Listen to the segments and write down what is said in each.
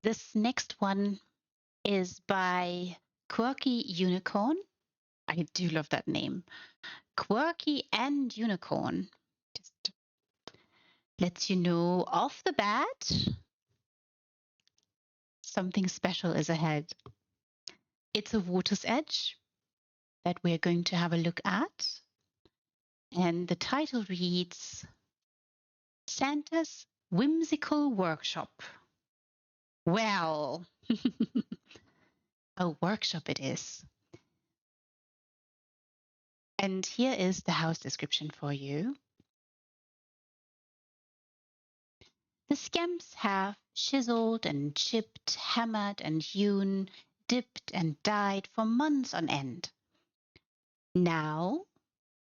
This next one is by Quirky Unicorn. I do love that name. Quirky and Unicorn. Just lets you know off the bat something special is ahead. It's a water's edge that we're going to have a look at. And the title reads Santa's Whimsical Workshop. Well, a workshop it is. And here is the house description for you. The scamps have chiseled and chipped, hammered and hewn, dipped and dyed for months on end. Now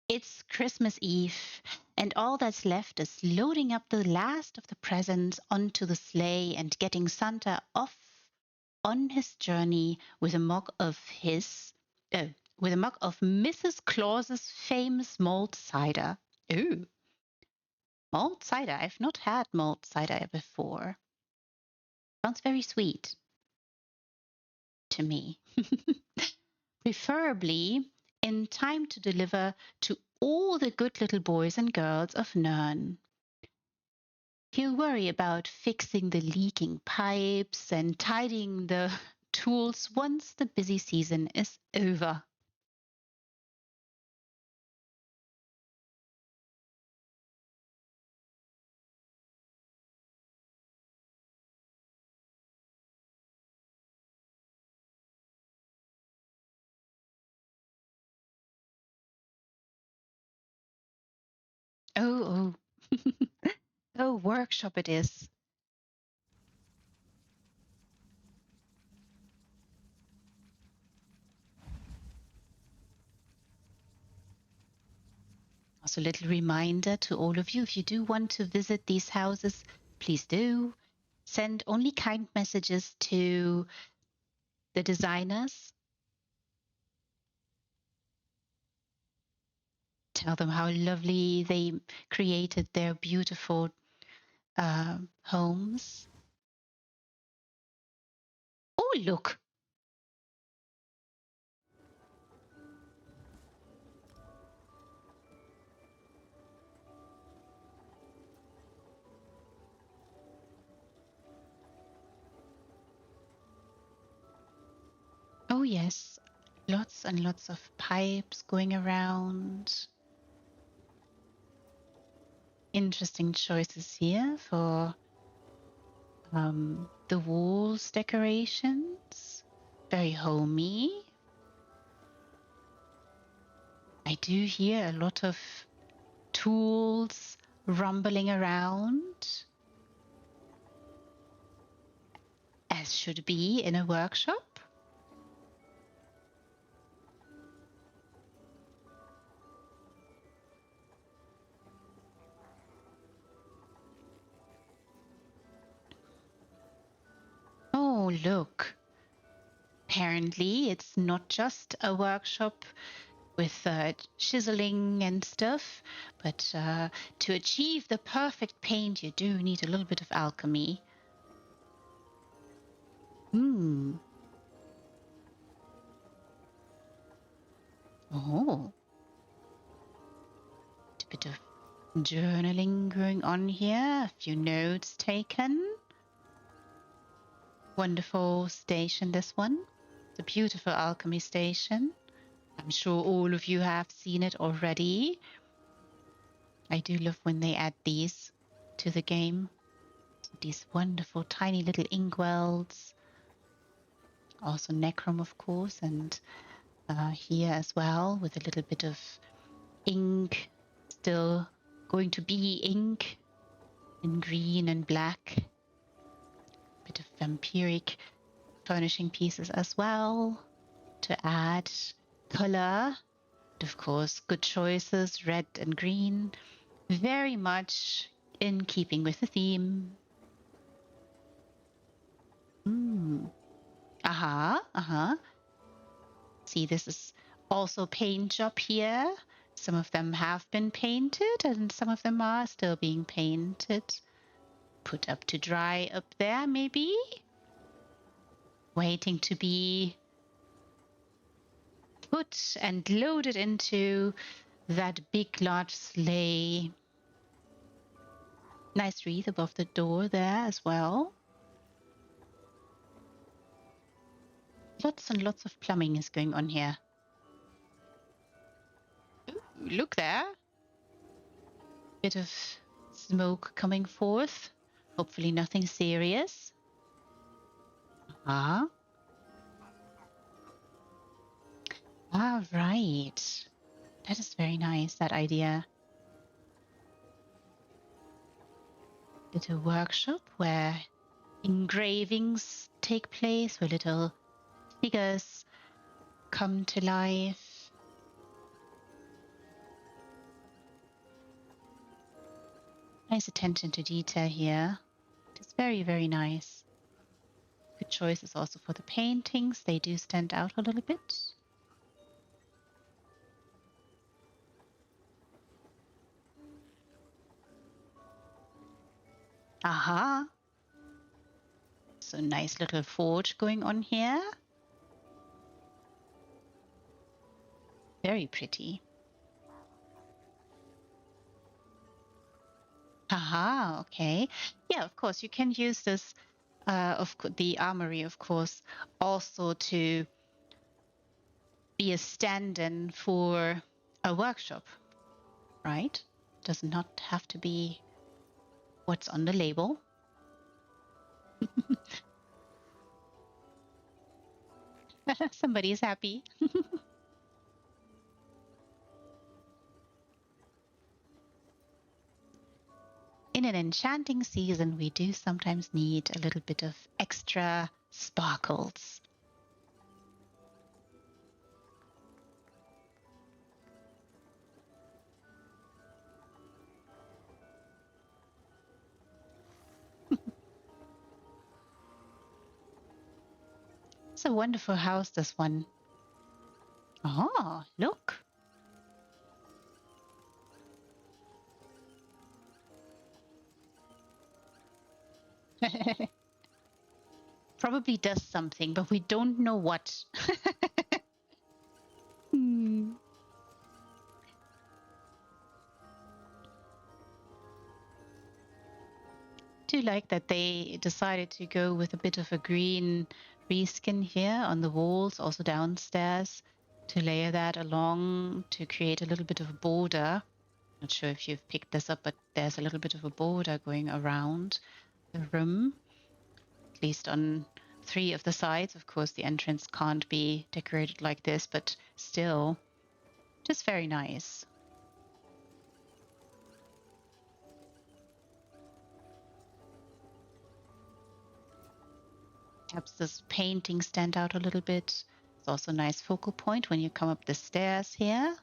it's Christmas Eve, and all that's left is loading up the last of the presents onto the sleigh and getting Santa off on his journey with a mug of Mrs. Claus's famous malt cider. Ooh, malt cider. I've not had malt cider before. Sounds very sweet to me. Preferably in time to deliver to all the good little boys and girls of Nern. He'll worry about fixing the leaking pipes and tidying the tools once the busy season is over. Oh, oh. Oh, workshop it is. Also, a little reminder to all of you, if you do want to visit these houses, please do. Send only kind messages to the designers. Tell them how lovely they created their beautiful homes. Oh, look. Oh, yes. Lots and lots of pipes going around. Interesting choices here for the walls decorations. Very homey. I do hear a lot of tools rumbling around, as should be in a workshop. Oh, look. Apparently, it's not just a workshop with chiseling and stuff, but to achieve the perfect paint, you do need a little bit of alchemy. Oh. A bit of journaling going on here, a few notes taken. Wonderful station, this one. It's a beautiful alchemy station. I'm sure all of you have seen it already. I do love when they add these to the game. These wonderful tiny little inkwells. Also Necrom, of course, and here as well with a little bit of ink. Still going to be ink in green and black. Bit of vampiric furnishing pieces as well to add color. And of course, good choices, red and green. Very much in keeping with the theme. See, this is also paint job here. Some of them have been painted and some of them are still being painted. Put up to dry up there, maybe? waiting to be put and loaded into that big, large sleigh. Nice wreath above the door there as well. Lots and lots of plumbing is going on here. Ooh, look there. Bit of smoke coming forth. Hopefully nothing serious. Ah. Ah, right. That is very nice, that idea. Little workshop where engravings take place, where little figures come to life. Nice attention to detail here. It's very, very nice. Good choices also for the paintings. They do stand out a little bit. Aha. So nice little forge going on here. Very pretty. Aha, okay. Yeah, of course, you can use this, the armory, of course, also to be a stand-in for a workshop, right? Does not have to be what's on the label. Somebody's happy. In an enchanting season, we do sometimes need a little bit of extra sparkles. It's a wonderful house, this one. Oh, look. Probably does something, but we don't know what. Hmm. Do like that they decided to go with a bit of a green reskin here on the walls, also downstairs, to layer that along to create a little bit of a border. Not sure if you've picked this up, but there's a little bit of a border going around the room, at least on 3 of the sides. Of course, the entrance can't be decorated like this, but still, just very nice. Helps this painting stand out a little bit. It's also a nice focal point when you come up the stairs here.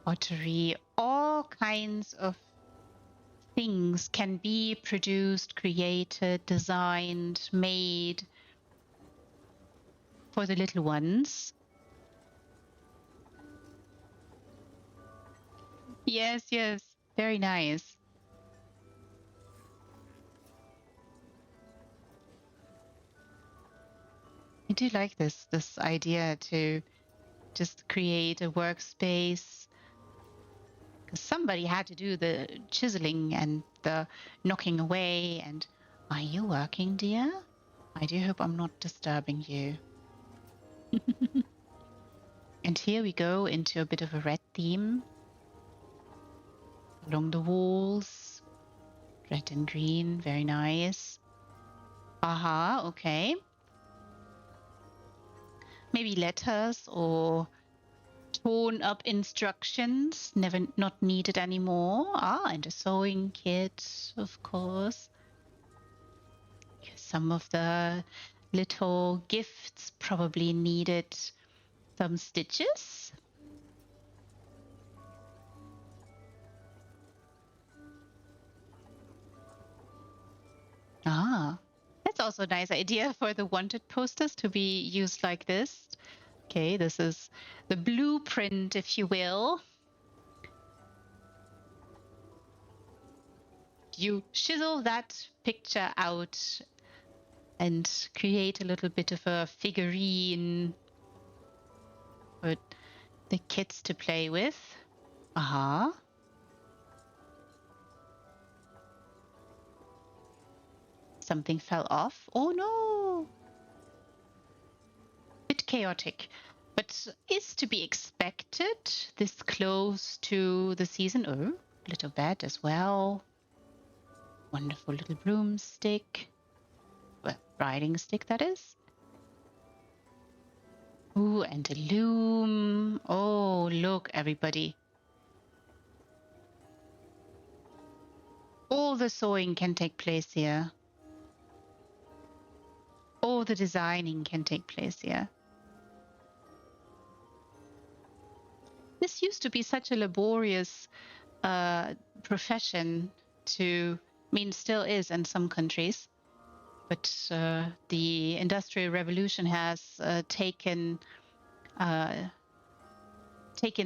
Pottery, all kinds of things can be produced, created, designed, made for the little ones. Yes, yes, very nice. I do like this idea to just create a workspace, because somebody had to do the chiseling and the knocking away. And are you working, dear? I do hope I'm not disturbing you. And here we go into a bit of a red theme along the walls. Red and green, very nice. Aha, okay. Maybe letters or torn up instructions, not needed anymore. Ah, and a sewing kit, of course. Some of the little gifts probably needed some stitches. Ah, that's also a nice idea for the wanted posters to be used like this. Okay, this is the blueprint, if you will. You chisel that picture out and create a little bit of a figurine for the kids to play with. Uh-huh. Something fell off. Oh no! Bit chaotic, but is to be expected this close to the season. Oh, little bed as well. Wonderful little broomstick. Well, riding stick, that is. Ooh, and a loom. Oh, look, everybody. All the sewing can take place here. All the designing can take place here. This used to be such a laborious profession to, I mean, still is in some countries, but the Industrial Revolution has taken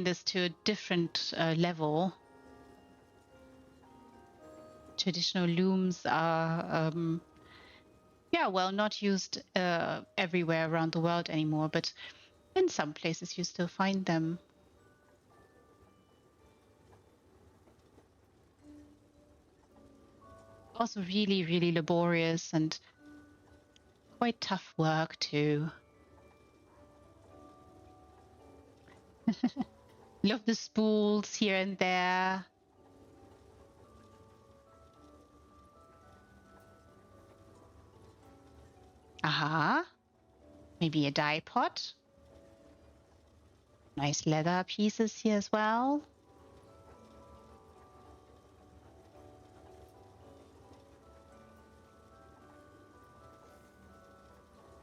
this to a different level. Traditional looms are, not used everywhere around the world anymore, but in some places you still find them. Also really, really laborious and quite tough work too. Love the spools here and there. Aha. Maybe a dye pot. Nice leather pieces here as well.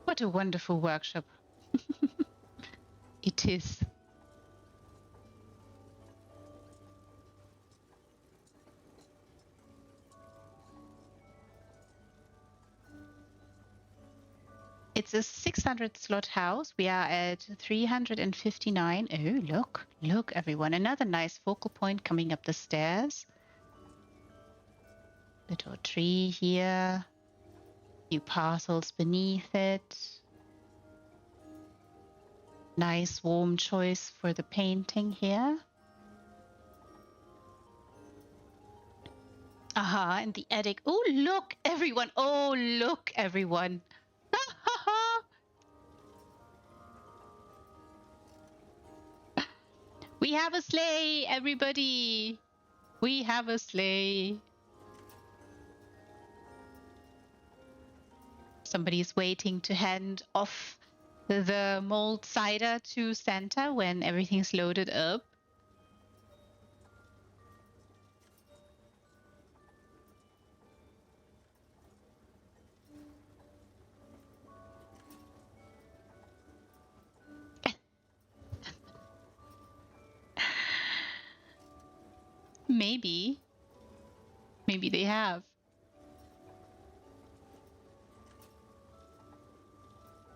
What a wonderful workshop. It is. It's a 600 slot house. We are at 359. Oh, look, everyone. Another nice focal point coming up the stairs. Little tree here. Few parcels beneath it. Nice warm choice for the painting here. Aha, and the attic. Oh, look, everyone. Oh, look, everyone. We have a sleigh, everybody. We have a sleigh. Somebody's waiting to hand off the mulled cider to Santa when everything's loaded up. Maybe they have.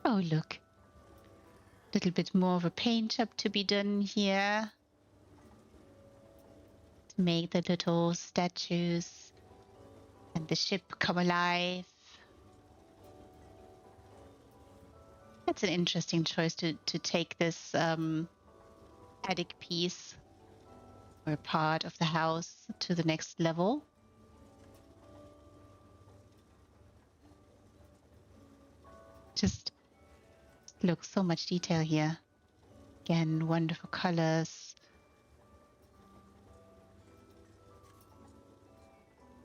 Oh, look. A little bit more of a paint job to be done here. To make the little statues and the ship come alive. That's an interesting choice to take this attic piece or part of the house to the next level. Just look, so much detail here. Again, wonderful colors.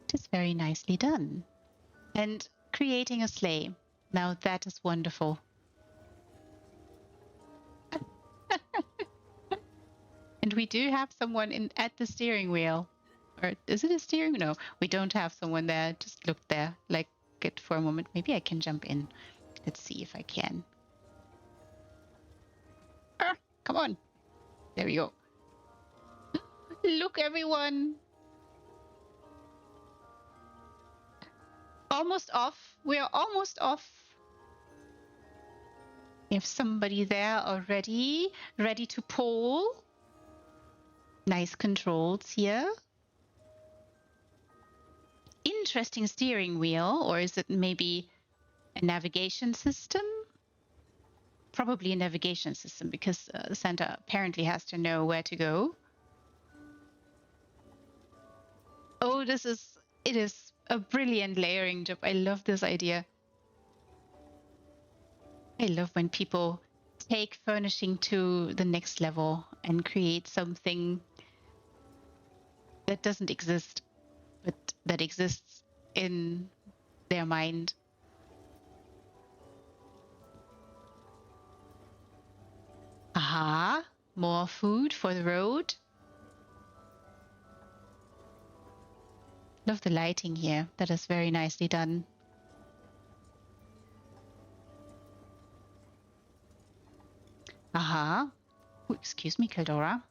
It is very nicely done. And creating a sleigh. Now that is wonderful. And we do have someone at the steering wheel. Or is it a steering? No, we don't have someone there. Just look there, like it for a moment. Maybe I can jump in. Let's see if I can. Come on. There we go. Look, everyone. Almost off. We are almost off. We have somebody there already, ready to pull. Nice controls here. Interesting steering wheel, or is it maybe a navigation system? Probably a navigation system, because Santa apparently has to know where to go. Oh, it is a brilliant layering job. I love this idea. I love when people take furnishing to the next level and create something that doesn't exist, but that exists in their mind. Aha, more food for the road. Love the lighting here. That is very nicely done. Aha. Oh, excuse me, Kildora.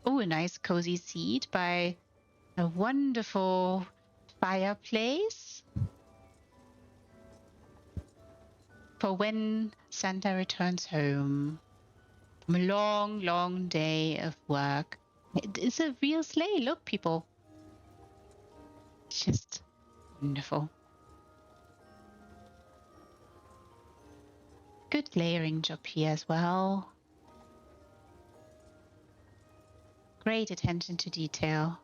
Oh, a nice cozy seat by a wonderful fireplace for when Santa returns home from a long, long day of work. It is a real sleigh. Look, people. It's just wonderful. Good layering job here as well. Great attention to detail.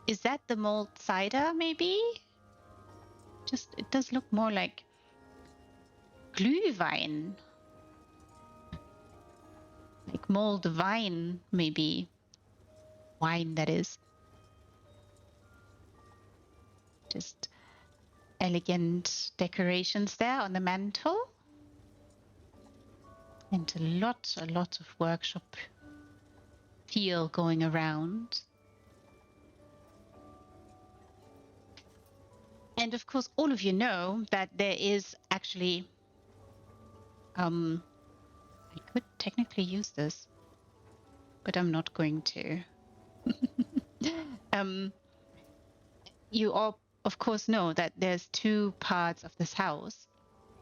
Is that the mulled cider, maybe? It does look more like Glühwein. Like mulled wine, maybe. Wine, that is. Just elegant decorations there on the mantle. And a lot of workshop feel going around. And of course, all of you know that there is actually, I could technically use this, but I'm not going to. You all, of course, know that there's two parts of this house,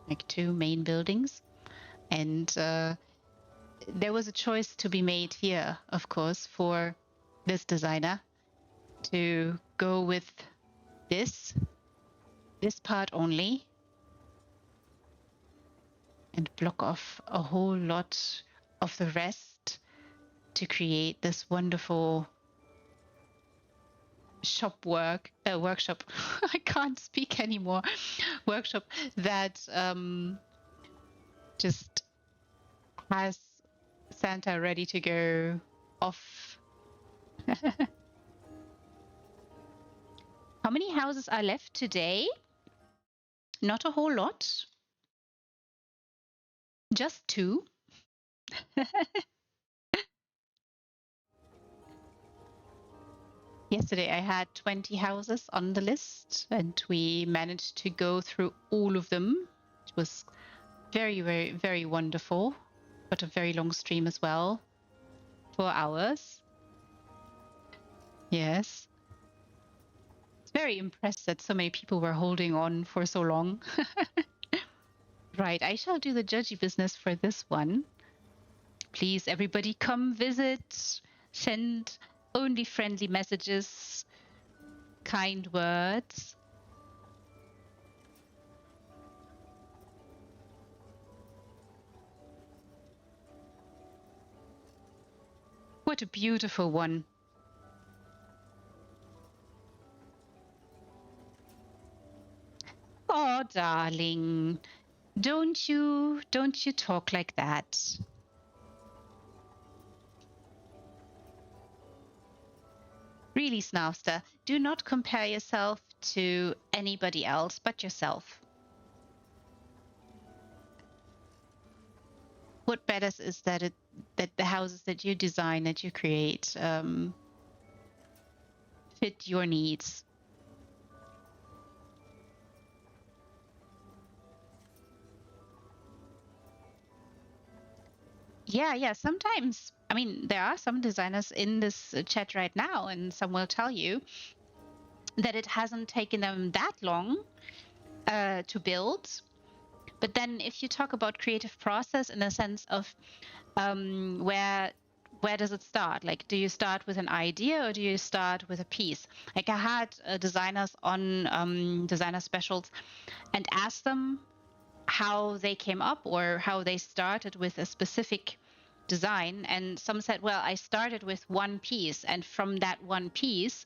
like two main buildings. And there was a choice to be made here, of course, for this designer to go with this part only and block off a whole lot of the rest to create this wonderful workshop. I can't speak anymore. Workshop that just has Santa ready to go off. How many houses are left today? Not a whole lot. Just two. Yesterday I had 20 houses on the list and we managed to go through all of them. It was very, very, very wonderful, but a very long stream as well. 4 hours. Yes. It's very impressed that so many people were holding on for so long. Right, I shall do the judgy business for this one. Please, everybody, come visit. Send only friendly messages, kind words. What a beautiful one. Oh, darling, don't you talk like that. Really, Snarfster, do not compare yourself to anybody else but yourself. What matters is that the houses that you design, that you create, fit your needs. Yeah. Sometimes, I mean, there are some designers in this chat right now, and some will tell you that it hasn't taken them that long to build. But then if you talk about creative process in the sense of where does it start? Like, do you start with an idea or do you start with a piece? Like, I had designers on designer specials and asked them how they came up or how they started with a specific design. And some said, well, I started with one piece, and from that one piece,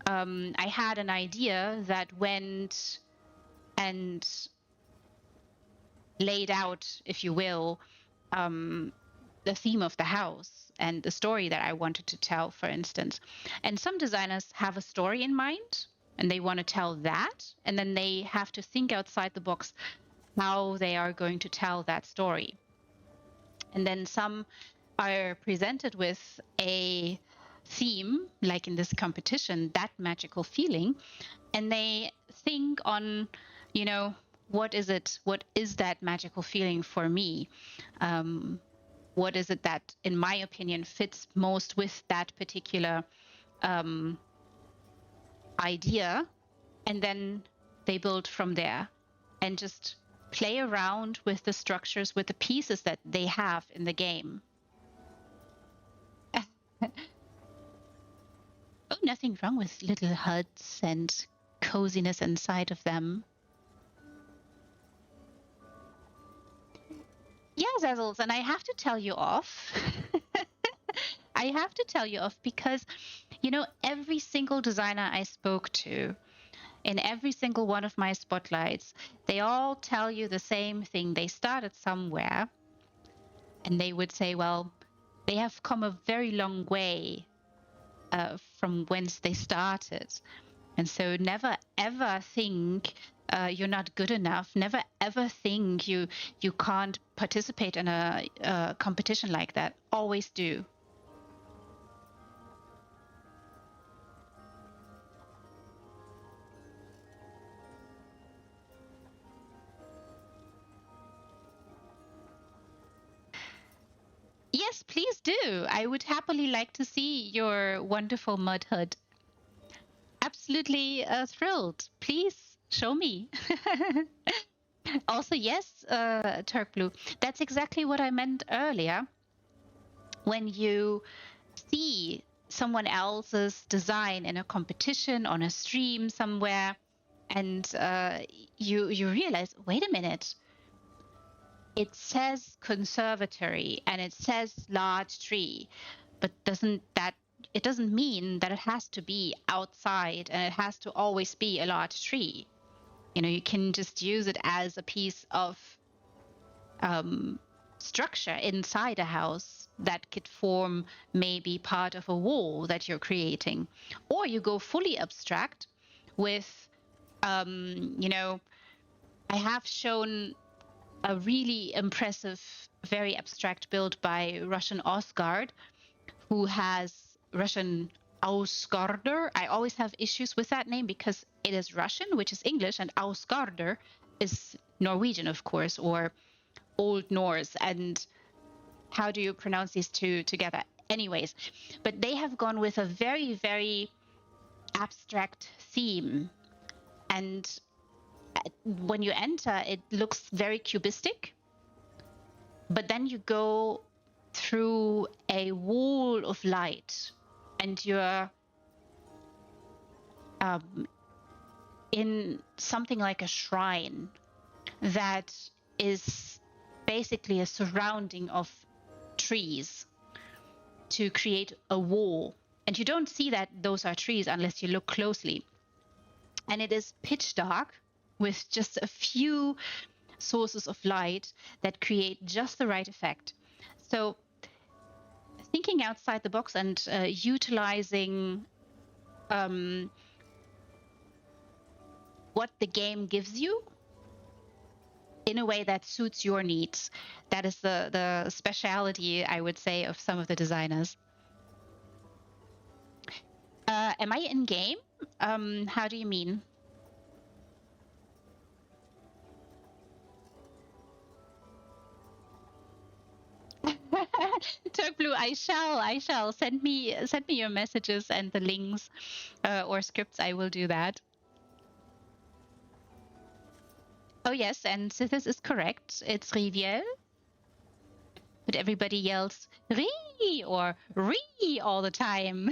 I had an idea that went and laid out, if you will, the theme of the house and the story that I wanted to tell, for instance. And some designers have a story in mind and they want to tell that, and then they have to think outside the box how they are going to tell that story. And then some are presented with a theme, like in this competition, that magical feeling, and they think on, you know, what is it? What is that magical feeling for me? What is it that, in my opinion, fits most with that particular idea? And then they build from there and just play around with the structures, with the pieces that they have in the game. Oh, nothing wrong with little huts and coziness inside of them. Yeah, Zazzles, and I have to tell you off. I have to tell you off because, you know, every single designer I spoke to in every single one of my spotlights, they all tell you the same thing. They started somewhere and they would say, well, they have come a very long way from whence they started. And so never ever think you're not good enough. Never ever think you can't participate in a competition like that. Always do. Yes, please do. I would happily like to see your wonderful mud hood. Absolutely thrilled. Please show me. Also, yes, Turk Blue, that's exactly what I meant earlier. When you see someone else's design in a competition, on a stream somewhere, and you realize, wait a minute, it says conservatory and it says large tree, but it doesn't mean that it has to be outside and it has to always be a large tree. You know, you can just use it as a piece of structure inside a house that could form maybe part of a wall that you're creating. Or you go fully abstract with, you know, I have shown a really impressive, very abstract build by Russian Osgard, who has Russian Ausgarder. I always have issues with that name because it is Russian, which is English, and Ausgarder is Norwegian, of course, or Old Norse. And how do you pronounce these two together? Anyways, but they have gone with a very, very abstract theme. And when you enter, it looks very cubistic. But then you go through a wall of light and you're in something like a shrine that is basically a surrounding of trees to create a wall. And you don't see that those are trees unless you look closely. And it is pitch dark with just a few sources of light that create just the right effect. So thinking outside the box and utilizing what the game gives you in a way that suits your needs. That is the speciality, I would say, of some of the designers. Am I in game? How do you mean? Turk Blue, I shall. Send me your messages and the links or scripts. I will do that. Oh yes, and Sithis is correct. It's Riviel. But everybody yells Ri or Ri all the time.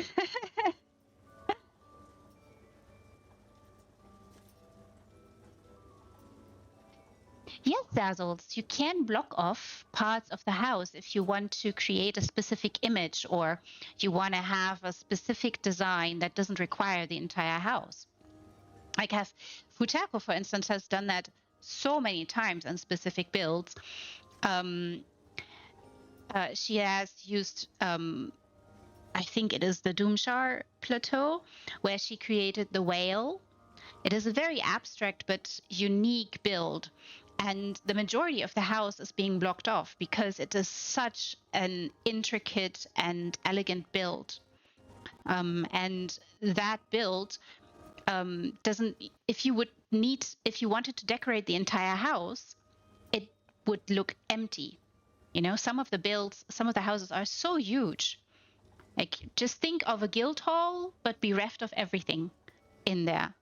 Yes, Dazzles, you can block off parts of the house if you want to create a specific image or you want to have a specific design that doesn't require the entire house. Like have Futako, for instance, has done that so many times on specific builds. She has used, I think it is the Doomshar plateau, where she created the whale. It is a very abstract but unique build. And the majority of the house is being blocked off because it is such an intricate and elegant build. And that build doesn't, if you wanted to decorate the entire house, it would look empty. You know, some of the houses are so huge. Like, just think of a guild hall, but bereft of everything in there.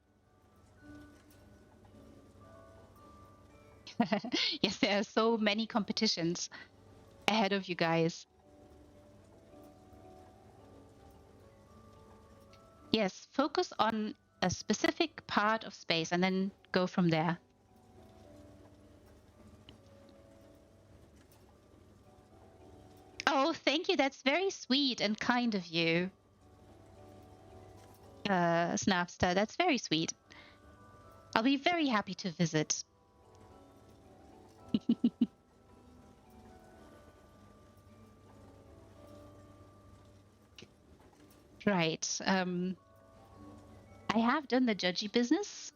Yes, there are so many competitions ahead of you guys. Yes, focus on a specific part of space and then go from there. Oh, thank you. That's very sweet and kind of you, Snapster. That's very sweet. I'll be very happy to visit. Right. I have done the judgy business.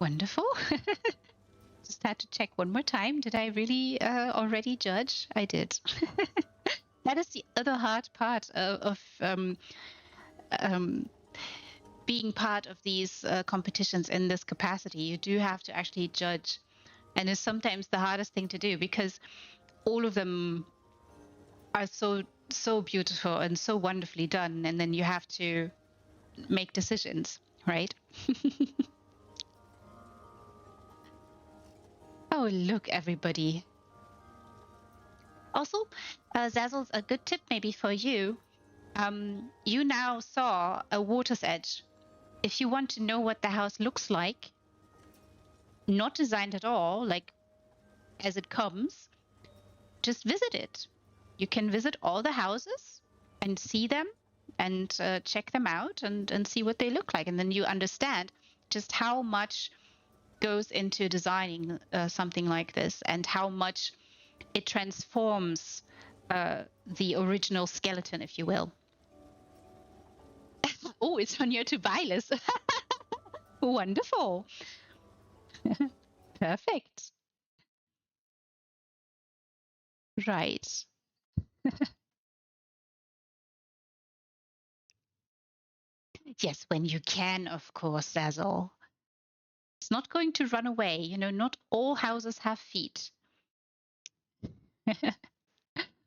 Wonderful. Just had to check one more time. Did I really already judge? I did. That is the other hard part of being part of these competitions in this capacity. You do have to actually judge, and it's sometimes the hardest thing to do because all of them are so beautiful and so wonderfully done, and then you have to make decisions, right? Oh, look, everybody. Also, Zazzles, a good tip maybe for you. You now saw a water's edge. If you want to know what the house looks like, not designed at all, like as it comes, just visit it. You can visit all the houses and see them and check them out and see what they look like. And then you understand just how much goes into designing something like this and how much it transforms the original skeleton, if you will. Oh, it's on your to-buy list. Wonderful. Perfect. Right. Yes, when you can, of course, Zazzle. It's not going to run away. You know, not all houses have feet.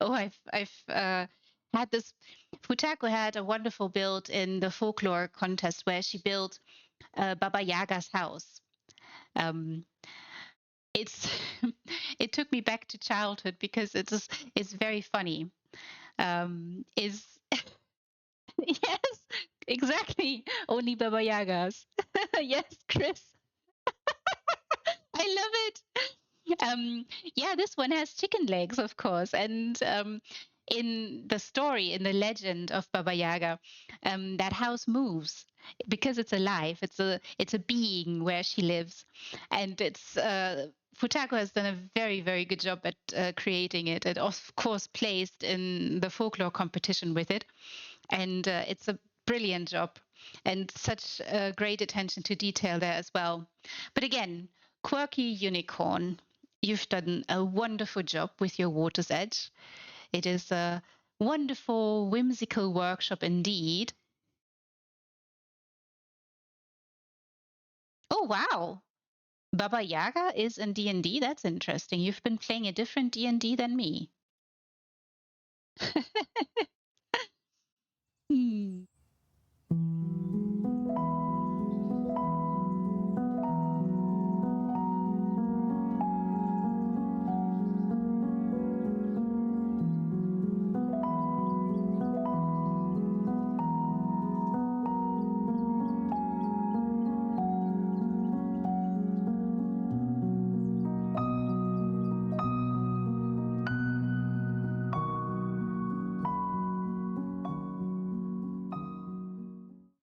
Oh, I've had this. Futako had a wonderful build in the folklore contest where she built Baba Yaga's house. Um, it's it took me back to childhood because it's very funny. Is yes, exactly. Only Baba Yagas. Yes, Chris. I love it. Yeah, this one has chicken legs, of course, and in the story, in the legend of Baba Yaga, that house moves because it's alive. It's a being where she lives, and it's Futako has done a very good job at creating it. It of course placed in the folklore competition with it, and it's a brilliant job and such great attention to detail there as well. But again, Quirky Unicorn, you've done a wonderful job with your Water's Edge. It is a wonderful, whimsical workshop indeed. Oh, wow. Baba Yaga is in D&D? That's interesting. You've been playing a different D&D than me. Hmm.